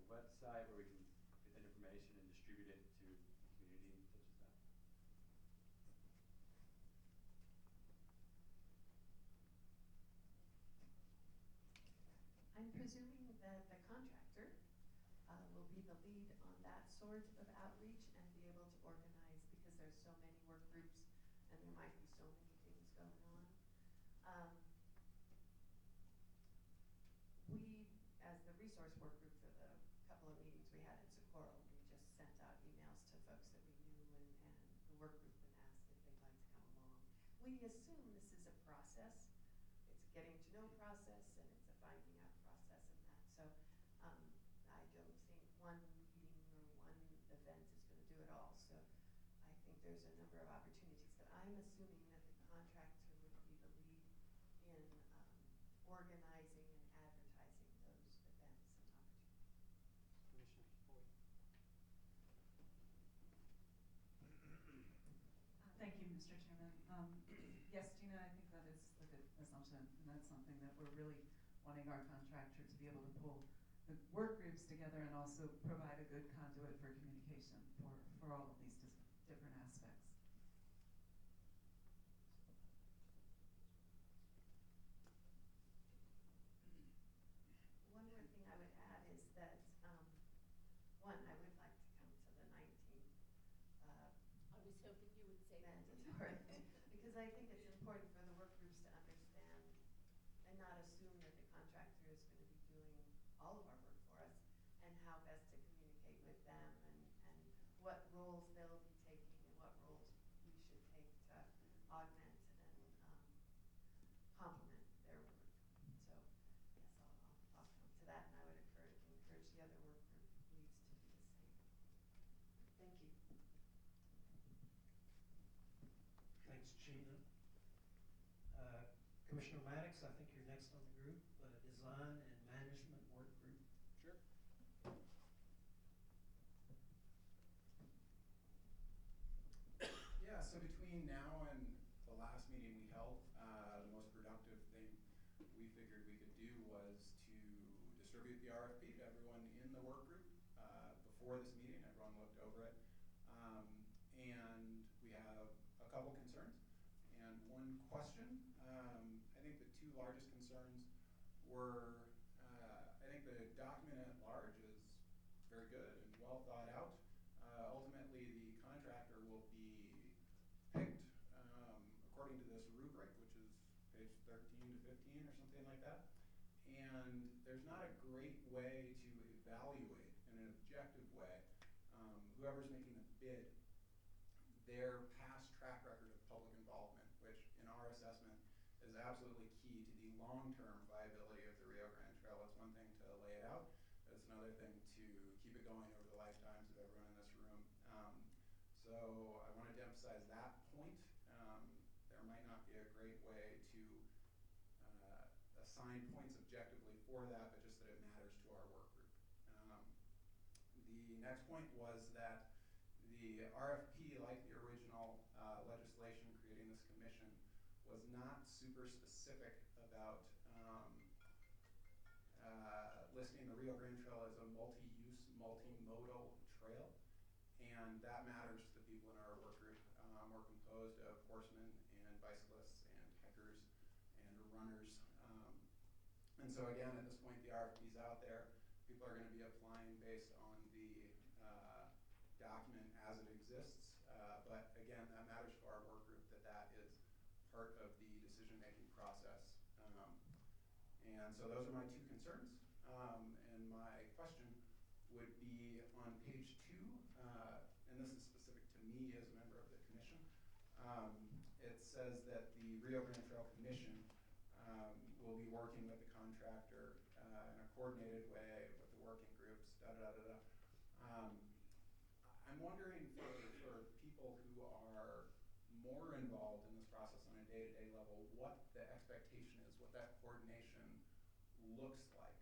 website where we can get that information and distribute it to the community such as that? I'm presuming that the contractor will be the lead on that sort of outreach and be able to organize, because there's so many work groups and there might be so many things going on. We, as the resource work group for the couple of meetings we had in Socorro, we just sent out emails to folks that we knew, and the work group and asked if they'd like to come along. We assume this is a process. It's a getting to know process, and it's a finding out process and that. So I don't think one meeting or one event is going to do it all. So I think there's a number of opportunities, but I'm assuming that the contractor would be the lead in organizing and advertising those events and opportunities. Commissioner Boyd. Thank you, Mr. Chairman. Yes, Gina, I think that is a good assumption, and that's something that we're really wanting our contractor to be able to pull the work groups together and also provide a good conduit for communication for all of these different aspects. One more thing I would add is that, one, I would like to come to the 19th. I was hoping you would say that. Mandatory, because I think it's important for the work groups to understand and not assume that the contractor is going to be doing all of our work for us, and how best to communicate with them, and what roles they'll be taking and what roles we should take to augment and complement their work. So yes, I'll come to that, and I would encourage the other work group leads to do the same. Thank you. Thanks, Gina. Commissioner Maddox, I think you're next on the group, Design and Management Work Group. Sure. Yeah, so between now and the last meeting we held, the most productive thing we figured we could do was to distribute the RFP to everyone in the work group before this meeting. Everyone looked over it. And we have a couple concerns and one question. I think the two largest concerns were, I think the document at large is very good and well thought out. Ultimately, the contractor will be picked according to this rubric, which is page 13 to 15 or something like that. And there's not a great way to evaluate in an objective way whoever's making the bid, their past track record of public involvement, which in our assessment is absolutely key to the long-term viability of the Rio Grande Trail. It's one thing to lay it out, but it's another thing to keep it going over the lifetimes of everyone in this room. So I wanted to emphasize that point. There might not be a great way to assign points objectively for that, but just that it matters to our work group. The next point was that the RFP, like the original legislation creating this commission, was not super specific about listing the Rio Grande Trail as a multi-use, multimodal trail. And that matters to the people in our work group. We're composed of horsemen and bicyclists and hikers and runners. And so again, at this point, the RFP is out there. People are going to be applying based on the document as it exists. But again, that matters to our work group, that is part of the decision-making process. And so those are my two concerns. And my question would be on page 2, and this is specific to me as a member of the commission. It says that the Rio Grande Trail Commission will be working with the contractor in a coordinated way with the working groups, I'm wondering for people who are more involved in this process on a day-to-day level, what the expectation is, what that coordination looks like.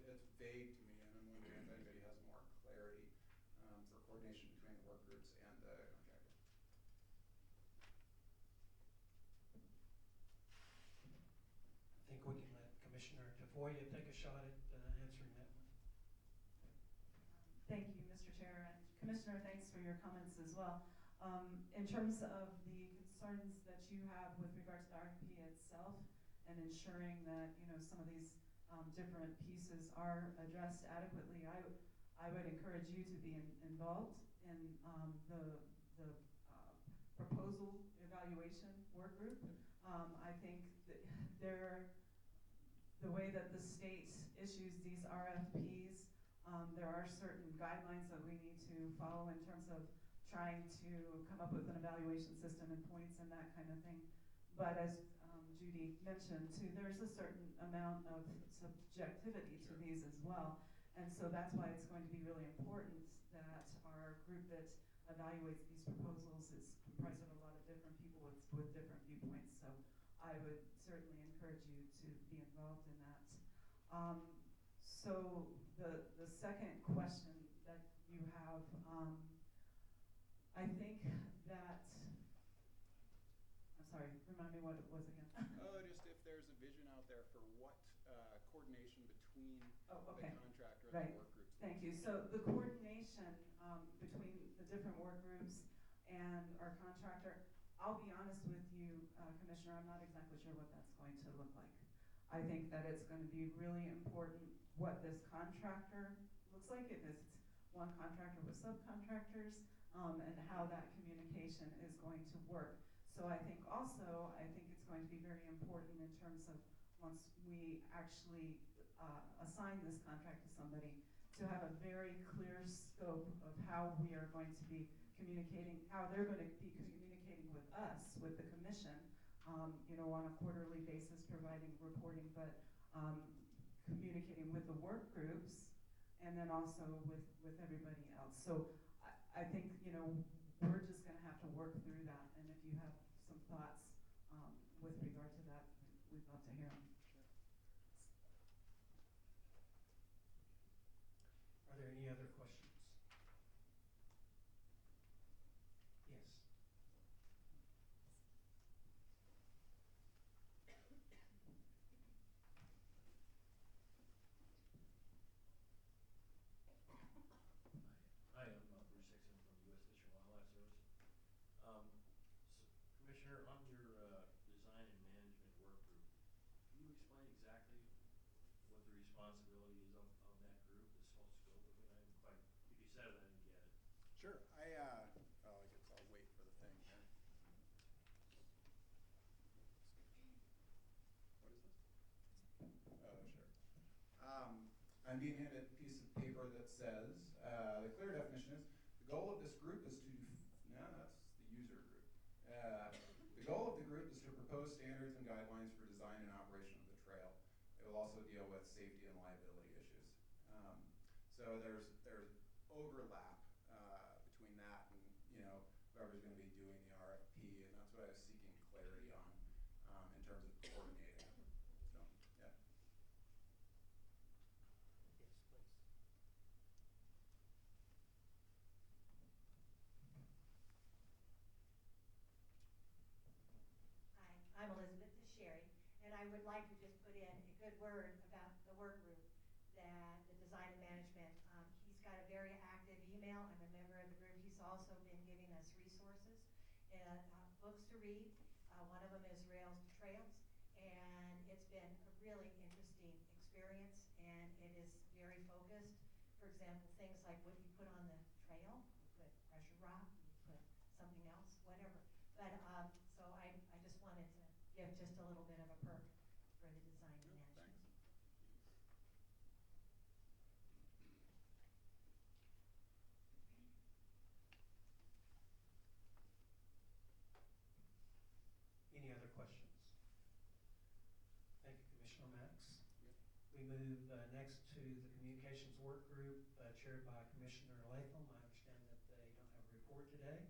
It's vague to me, and I'm wondering if anybody has more clarity for coordination between the work groups and the contractor. I think we can let Commissioner Tafoya take a shot at answering that one. Commissioner, thanks for your comments as well. In terms of the concerns that you have with regards to RFP itself and ensuring that, you know, some of these different pieces are addressed adequately, I would encourage you to be involved in the proposal evaluation work group. I think that the way that the state issues these RFPs, there are certain guidelines that we need to follow in terms of trying to come up with an evaluation system and points and that kind of thing. But as Judy mentioned too, there's a certain amount of subjectivity to these as well. And so that's why it's going to be really important that our group that evaluates these proposals is comprised of a lot of different people with different viewpoints. So I would certainly encourage you to be involved in that. So the second question that you have, I think that, I'm sorry, remind me what it was again. Just if there's a vision out there for what coordination between Oh, okay. the contractor and Right. the work groups. Thank you. So the coordination between the different work groups and our contractor, I'll be honest with you, Commissioner, I'm not exactly sure what that's going to look like. I think that it's going to be really important what this contractor looks like, if it's one contractor with subcontractors, and how that communication is going to work. So I think also, it's going to be very important in terms of once we actually assign this contract to somebody, to have a very clear scope of how we are going to be communicating, how they're going to be communicating with us, with the commission, you know, on a quarterly basis, providing reporting, but communicating with the work groups, and then also with everybody else. So I think, you know, we're just going to have to work through that, and if you have some thoughts with regard to that, we'd love to hear them. Are there any other questions? Yes. Hi, I'm Bruce Hickson from the U.S. Fish and Wildlife Service. Commissioner, on your design and management work group, can you explain exactly what the responsibility is of that group, the whole scope of it? I didn't quite, if you said it, I didn't get it. Sure. I guess I'll wait for the thing here. What is this? Oh, sure. I'm being handed a piece of paper that says, the clear definition is, the goal of this group is to, that's the user group. The goal of the group is to propose standards and guidelines for design and operation of the trail. It will also deal with safety and liability issues. So there's overlap between that and, you know, whoever's going to be doing the RFP, and that's what I was seeking clarity on in terms of coordinating. So, yeah. Yes, please. Hi, I'm Elizabeth Sherry, and I would like to just put in a good word about the work group, that the design and management, he's got a very active email. I'm a member of the group. He's also been giving us resources and books to read. One of them is Rails to Trails, and it's been a really interesting experience, and it is very focused. For example, things like what you put on the trail, you put pressure rock, you put something else, whatever. But so I just wanted to give just a little bit of a perk for the design and management. Thanks. Any other questions? Thank you, Commissioner Max. Yep. We move next to the communications work group chaired by Commissioner Latham. I understand that they don't have a report today.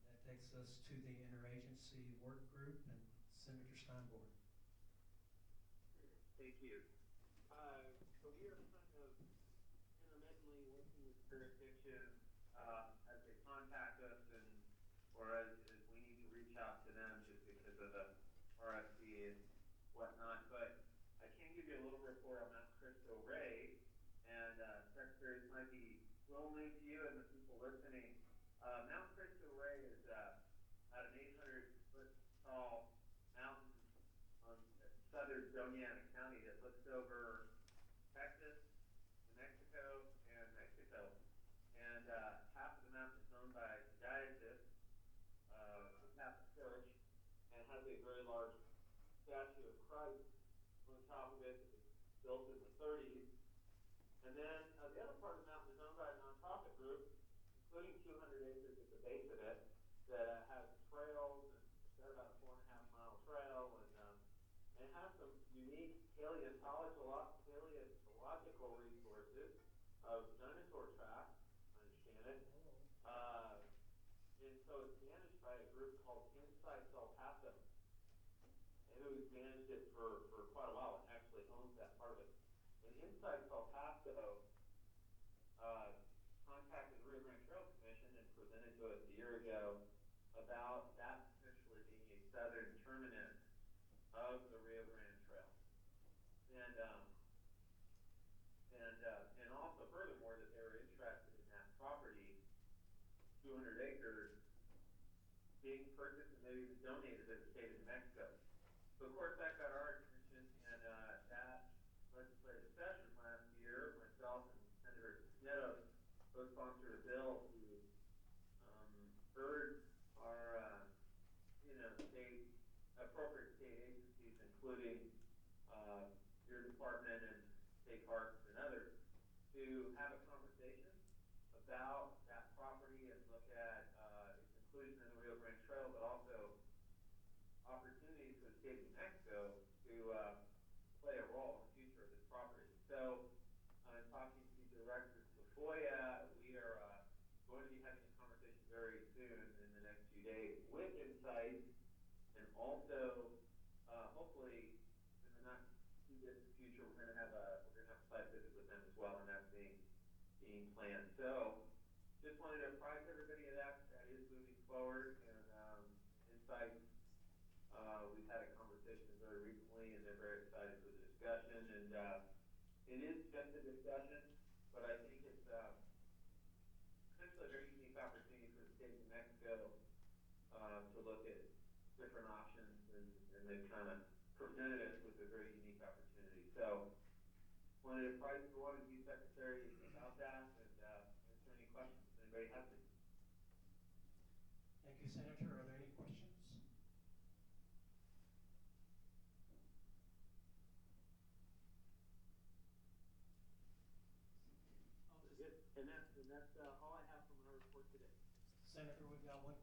That takes us to the interagency work group and Senator Steinborn. Thank you. So we are kind of intermittently working with jurisdictions as they contact us or as we need to reach out to them just because of the RFP and whatnot. But I can give you a little report on Mount Cristo Ray, and Secretary, this might be a little new to you, and statue of Christ on top of it that was built in the 30s. And then the other part of the mountain is owned by a nonprofit group, including 200 acres at the base of it, that has trails, and it's got about a 4.5 mile trail, and it has some unique paleontological resources of dinosaur tracks, I understand it. And so it's managed by a group called Insights El Paso, who's managed it for quite a while and actually owns that part of it. And Insights El Paso contacted the Rio Grande Trail Commission and presented to us a year ago about that potentially being a southern terminus of the Rio Grande Trail. And also furthermore that they were interested in that property, 200 acres, being purchased and maybe even donated to the state of New Mexico. So of course that got our attention, and that legislative session last year, myself and Senator Cisneros co-sponsored a bill to urge our appropriate state agencies, including your department and state parks and others, to have a conversation about that property and look at its inclusion in the Rio Grande Trail, but also opportunities for the state of New Mexico to play a role in the future of this property. So I'm talking to Director Tafoya. We are going to be having a conversation very soon in the next few days with Insight, and also hopefully in the not too distant future we're going to have a site visit with them as well, and that's being planned. So just wanted to apprise everybody of that. That is moving forward, and Insight, we've had a conversation very recently, and they're very excited for the discussion. And it is just a discussion, but I think it's potentially a very unique opportunity for the state of New Mexico to look at different options, and they've kind of presented us with a very unique opportunity. So wanted to apprise everyone and be secretary about that, and answer any questions if anybody has any. Thank you, Senator. Are there any questions? Good. And that's all I have from our report today. Senator, we've got one